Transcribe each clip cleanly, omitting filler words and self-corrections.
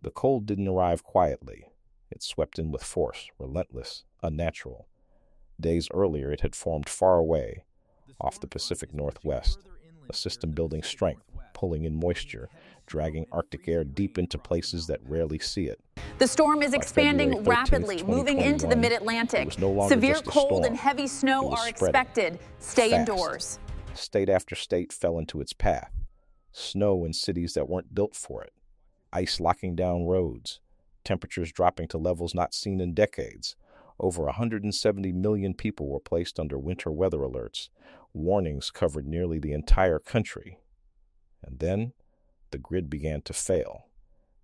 The cold didn't arrive quietly. It swept in with force, relentless, unnatural. Days earlier, it had formed far away, off the Pacific Northwest, a system building strength, pulling in moisture, dragging Arctic air deep into places that rarely see it. The storm is expanding rapidly, moving into the mid-Atlantic. Severe cold and heavy snow are expected. Stay indoors. State after state fell into its path. Snow in cities that weren't built for it. Ice locking down roads. Temperatures dropping to levels not seen in decades. Over 170 million people were placed under winter weather alerts. Warnings covered nearly the entire country. And then, the grid began to fail.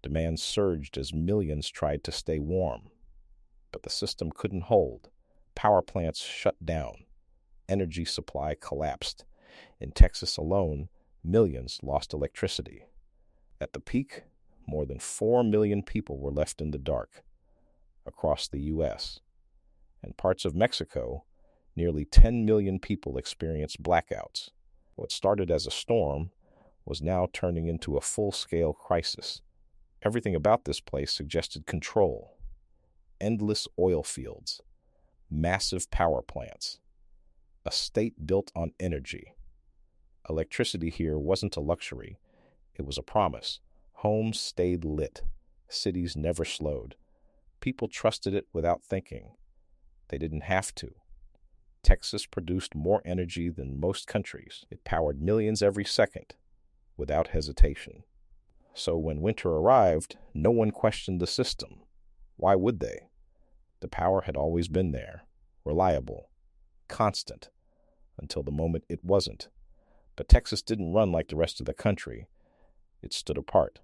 Demand surged as millions tried to stay warm. But the system couldn't hold. Power plants shut down. Energy supply collapsed. In Texas alone, millions lost electricity. At the peak, more than 4 million people were left in the dark. Across the U.S. and parts of Mexico, nearly 10 million people experienced blackouts. What started as a storm was now turning into a full-scale crisis. Everything about this place suggested control. Endless oil fields, massive power plants, a state built on energy. Electricity here wasn't a luxury. It was a promise. Homes stayed lit. Cities never slowed. People trusted it without thinking. They didn't have to. Texas produced more energy than most countries. It powered millions every second, without hesitation. So when winter arrived, no one questioned the system. Why would they? The power had always been there, reliable, constant, until the moment it wasn't. But Texas didn't run like the rest of the country. It stood apart.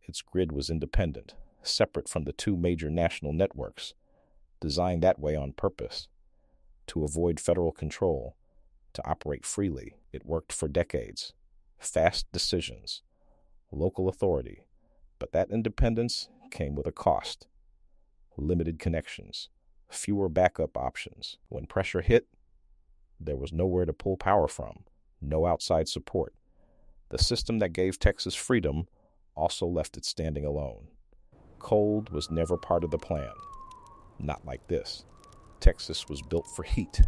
Its grid was independent, separate from the two major national networks, designed that way on purpose, to avoid federal control, to operate freely. It worked for decades. Fast decisions, local authority, but that independence came with a cost. Limited connections, fewer backup options. When pressure hit, there was nowhere to pull power from, no outside support. The system that gave Texas freedom also left it standing alone. Cold was never part of the plan. Not like this. Texas was built for heat,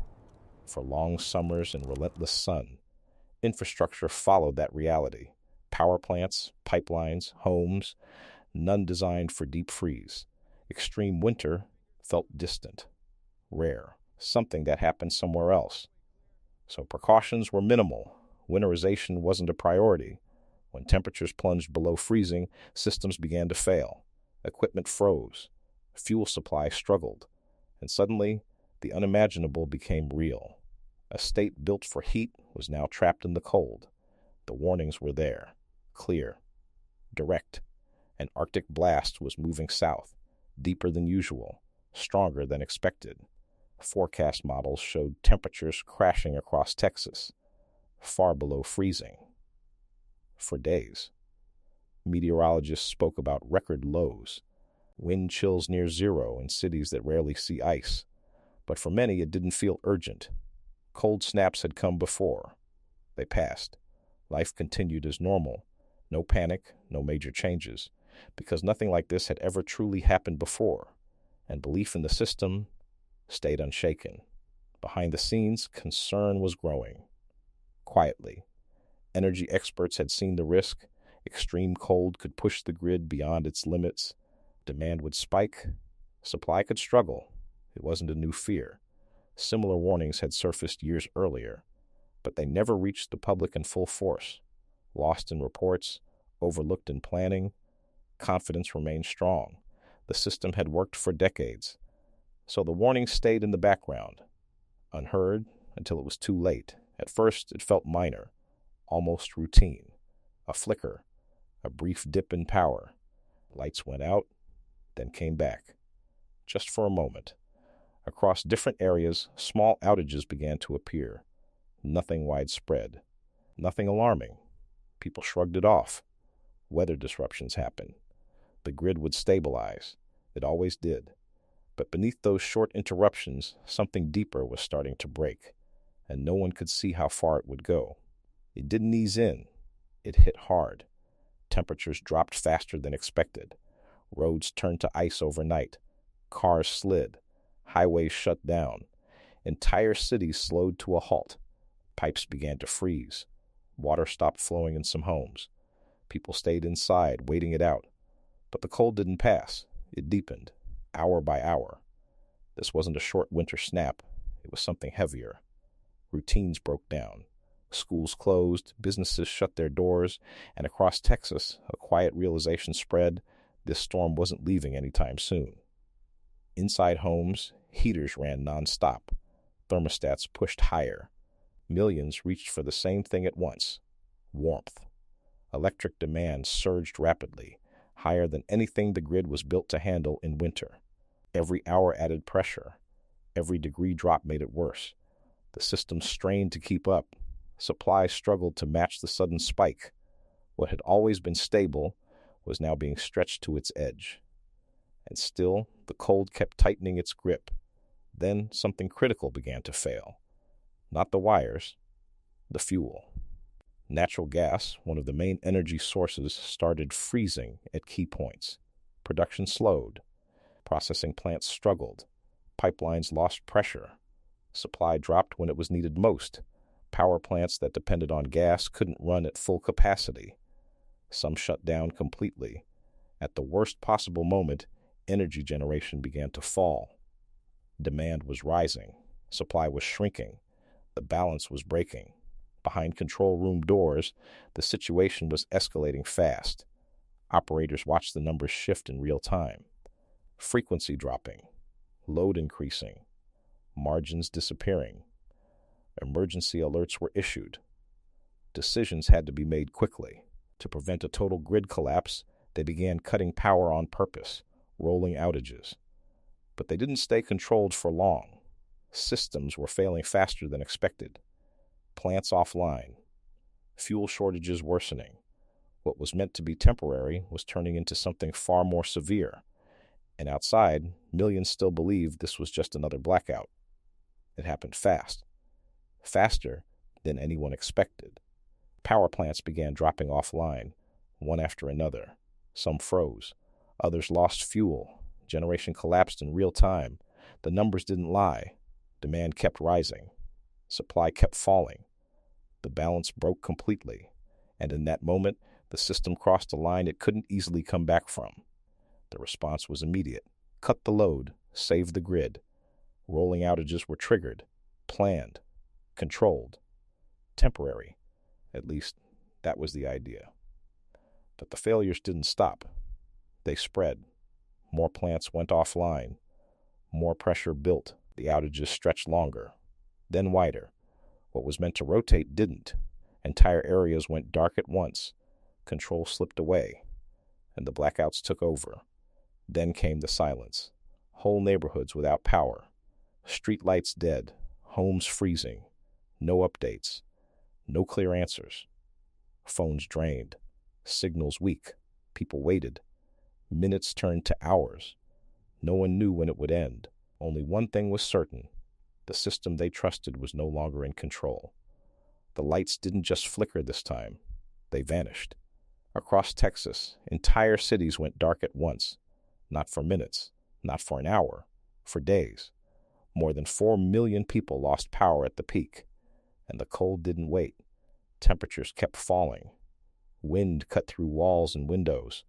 for long summers and relentless sun. Infrastructure followed that reality. Power plants, pipelines, homes, none designed for deep freeze. Extreme winter felt distant, rare, something that happened somewhere else. So precautions were minimal. Winterization wasn't a priority. When temperatures plunged below freezing, systems began to fail. Equipment froze. Fuel supply struggled. And suddenly, the unimaginable became real. A state built for heat was now trapped in the cold. The warnings were there, clear, direct. An Arctic blast was moving south, deeper than usual, stronger than expected. Forecast models showed temperatures crashing across Texas, far below freezing. For days, meteorologists spoke about record lows, wind chills near zero in cities that rarely see ice. But for many, it didn't feel urgent. Cold snaps had come before. They passed. Life continued as normal. No panic, no major changes, because nothing like this had ever truly happened before. And belief in the system stayed unshaken. Behind the scenes, concern was growing. Quietly, energy experts had seen the risk. Extreme cold could push the grid beyond its limits. Demand would spike. Supply could struggle. It wasn't a new fear. Similar warnings had surfaced years earlier, but they never reached the public in full force. Lost in reports, overlooked in planning, confidence remained strong. The system had worked for decades. So the warnings stayed in the background, unheard until it was too late. At first, it felt minor, almost routine. A flicker, a brief dip in power. Lights went out, then came back. Just for a moment. Across different areas, small outages began to appear. Nothing widespread. Nothing alarming. People shrugged it off. Weather disruptions happened. The grid would stabilize. It always did. But beneath those short interruptions, something deeper was starting to break, and no one could see how far it would go. It didn't ease in. It hit hard. Temperatures dropped faster than expected. Roads turned to ice overnight. Cars slid. Highways shut down. Entire cities slowed to a halt. Pipes began to freeze. Water stopped flowing in some homes. People stayed inside, waiting it out. But the cold didn't pass. It deepened, hour by hour. This wasn't a short winter snap. It was something heavier. Routines broke down. Schools closed, businesses shut their doors, and across Texas, a quiet realization spread: this storm wasn't leaving anytime soon. Inside homes, heaters ran nonstop. Thermostats pushed higher. Millions reached for the same thing at once: warmth. Electric demand surged rapidly, higher than anything the grid was built to handle in winter. Every hour added pressure. Every degree drop made it worse. The system strained to keep up. Supply struggled to match the sudden spike. What had always been stable was now being stretched to its edge. And still, the cold kept tightening its grip. Then something critical began to fail. Not the wires, the fuel. Natural gas, one of the main energy sources, started freezing at key points. Production slowed. Processing plants struggled. Pipelines lost pressure. Supply dropped when it was needed most. Power plants that depended on gas couldn't run at full capacity. Some shut down completely. At the worst possible moment, energy generation began to fall. Demand was rising. Supply was shrinking. The balance was breaking. Behind control room doors, the situation was escalating fast. Operators watched the numbers shift in real time. Frequency dropping. Load increasing. Margins disappearing. Emergency alerts were issued. Decisions had to be made quickly. To prevent a total grid collapse, they began cutting power on purpose, rolling outages. But they didn't stay controlled for long. Systems were failing faster than expected. Plants offline. Fuel shortages worsening. What was meant to be temporary was turning into something far more severe. And outside, millions still believed this was just another blackout. It happened fast. Faster than anyone expected. Power plants began dropping offline, one after another. Some froze. Others lost fuel. Generation collapsed in real time. The numbers didn't lie. Demand kept rising. Supply kept falling. The balance broke completely. And in that moment, the system crossed a line it couldn't easily come back from. The response was immediate. Cut the load. Save the grid. Rolling outages were triggered. Planned. Controlled. Temporary. At least, that was the idea. But the failures didn't stop. They spread. More plants went offline. More pressure built. The outages stretched longer, then wider. What was meant to rotate didn't. Entire areas went dark at once. Control slipped away, and the blackouts took over. Then came the silence. Whole neighborhoods without power. Street lights dead. Homes freezing. No updates. No clear answers. Phones drained. Signals weak. People waited. Minutes turned to hours. No one knew when it would end. Only one thing was certain. The system they trusted was no longer in control. The lights didn't just flicker this time. They vanished. Across Texas, entire cities went dark at once. Not for minutes, not for an hour, for days. More than 4 million people lost power at the peak. And the cold didn't wait. Temperatures kept falling. Wind cut through walls and windows.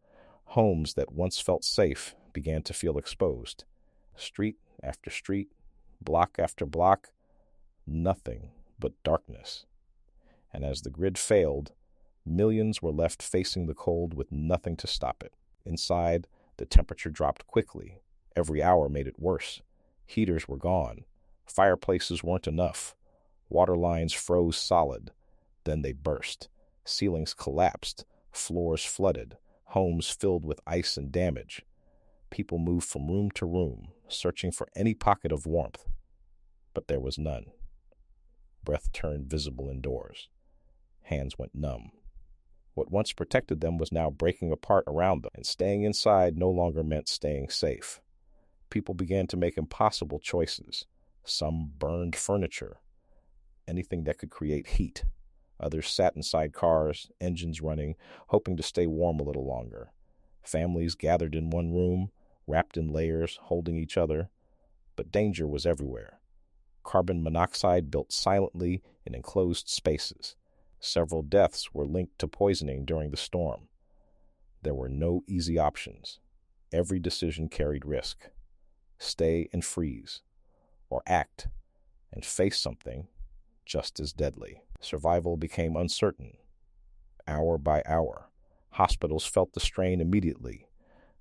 Homes that once felt safe began to feel exposed. Street after street, block after block, nothing but darkness. And as the grid failed, millions were left facing the cold with nothing to stop it. Inside, the temperature dropped quickly. Every hour made it worse. Heaters were gone. Fireplaces weren't enough. Water lines froze solid. Then they burst. Ceilings collapsed. Floors flooded. Homes filled with ice and damage. People moved from room to room, searching for any pocket of warmth. But there was none. Breath turned visible indoors. Hands went numb. What once protected them was now breaking apart around them, and staying inside no longer meant staying safe. People began to make impossible choices. Some burned furniture, anything that could create heat. Others sat inside cars, engines running, hoping to stay warm a little longer. Families gathered in one room, wrapped in layers, holding each other. But danger was everywhere. Carbon monoxide built silently in enclosed spaces. Several deaths were linked to poisoning during the storm. There were no easy options. Every decision carried risk. Stay and freeze, or act and face something just as deadly. Survival became uncertain. Hour by hour, hospitals felt the strain immediately.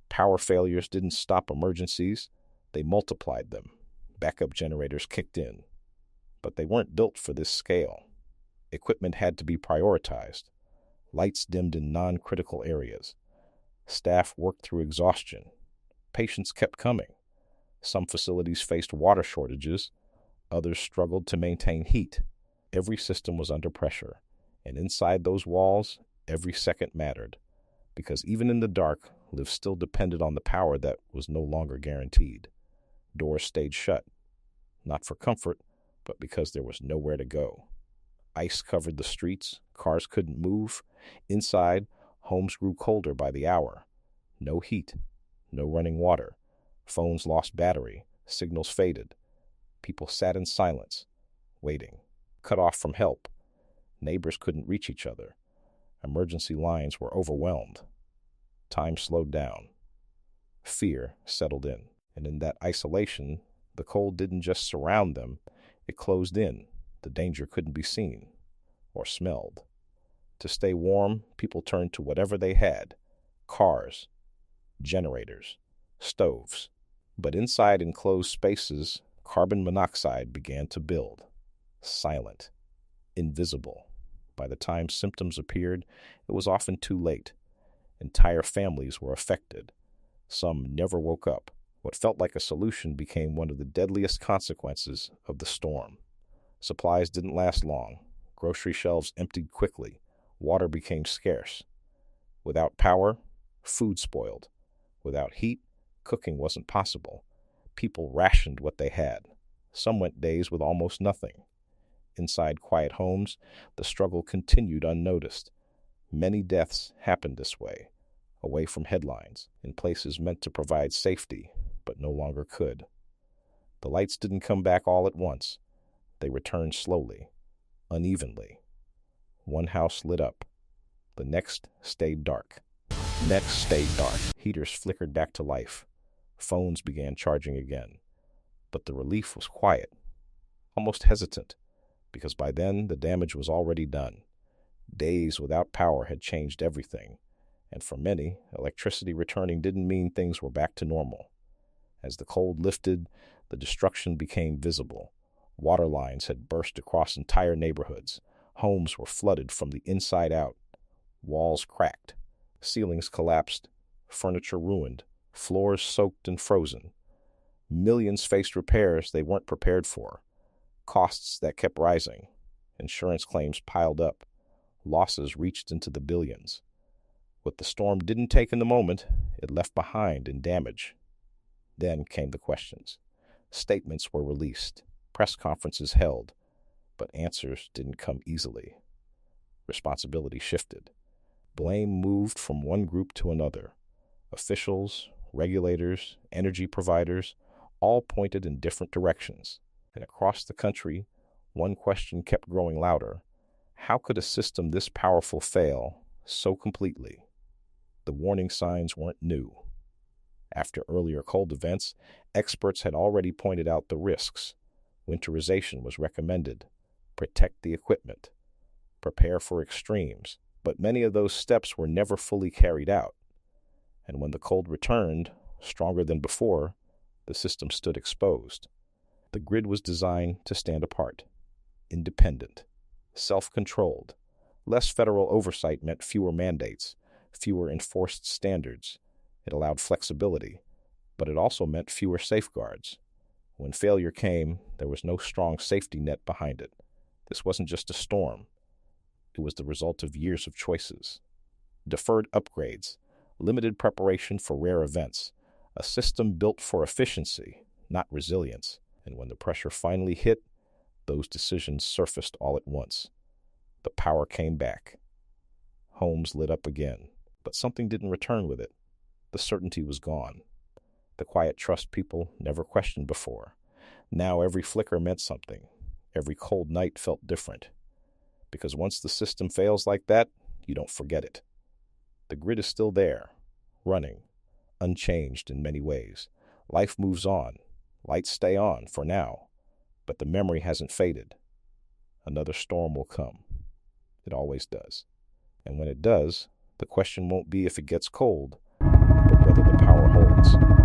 Power failures didn't stop emergencies, they multiplied them. Backup generators kicked in. But they weren't built for this scale. Equipment had to be prioritized. Lights dimmed in non-critical areas. Staff worked through exhaustion. Patients kept coming. Some facilities faced water shortages. Others struggled to maintain heat. Every system was under pressure. And inside those walls, every second mattered. Because even in the dark, lives still depended on the power that was no longer guaranteed. Doors stayed shut. Not for comfort, but because there was nowhere to go. Ice covered the streets. Cars couldn't move. Inside, homes grew colder by the hour. No heat. No running water. Phones lost battery. Signals faded. People sat in silence, waiting, cut off from help. Neighbors couldn't reach each other. Emergency lines were overwhelmed. Time slowed down. Fear settled in. And in that isolation, the cold didn't just surround them, it closed in. The danger couldn't be seen or smelled. To stay warm, people turned to whatever they had: cars, generators, stoves. But inside enclosed spaces, carbon monoxide began to build. Silent, invisible. By the time symptoms appeared, it was often too late. Entire families were affected. Some never woke up. What felt like a solution became one of the deadliest consequences of the storm. Supplies didn't last long. Grocery shelves emptied quickly. Water became scarce. Without power, food spoiled. Without heat, cooking wasn't possible. People rationed what they had. Some went days with almost nothing. Inside quiet homes, the struggle continued unnoticed. Many deaths happened this way, away from headlines, in places meant to provide safety, but no longer could. The lights didn't come back all at once. They returned slowly, unevenly. One house lit up. The next stayed dark. Next stayed dark. Heaters flickered back to life. Phones began charging again. But the relief was quiet, almost hesitant, because by then the damage was already done. Days without power had changed everything, and for many, electricity returning didn't mean things were back to normal. As the cold lifted, the destruction became visible. Water lines had burst across entire neighborhoods. Homes were flooded from the inside out. Walls cracked. Ceilings collapsed. Furniture ruined. Floors soaked and frozen. Millions faced repairs they weren't prepared for. Costs that kept rising. Insurance claims piled up. Losses reached into the billions. What the storm didn't take in the moment, it left behind in damage. Then came the questions. Statements were released. Press conferences held. But answers didn't come easily. Responsibility shifted. Blame moved from one group to another. Officials, regulators, energy providers, all pointed in different directions. And across the country, one question kept growing louder. How could a system this powerful fail so completely? The warning signs weren't new. After earlier cold events, experts had already pointed out the risks. Winterization was recommended. Protect the equipment. Prepare for extremes. But many of those steps were never fully carried out. And when the cold returned, stronger than before, the system stood exposed. The grid was designed to stand apart, independent, self-controlled. Less federal oversight meant fewer mandates, fewer enforced standards. It allowed flexibility, but it also meant fewer safeguards. When failure came, there was no strong safety net behind it. This wasn't just a storm. It was the result of years of choices. Deferred upgrades, limited preparation for rare events, a system built for efficiency, not resilience. And when the pressure finally hit, those decisions surfaced all at once. The power came back. Homes lit up again, but something didn't return with it. The certainty was gone. The quiet trust people never questioned before. Now every flicker meant something. Every cold night felt different. Because once the system fails like that, you don't forget it. The grid is still there, running, unchanged in many ways. Life moves on. Lights stay on for now. But the memory hasn't faded. Another storm will come. It always does. And when it does, the question won't be if it gets cold, but whether the power holds.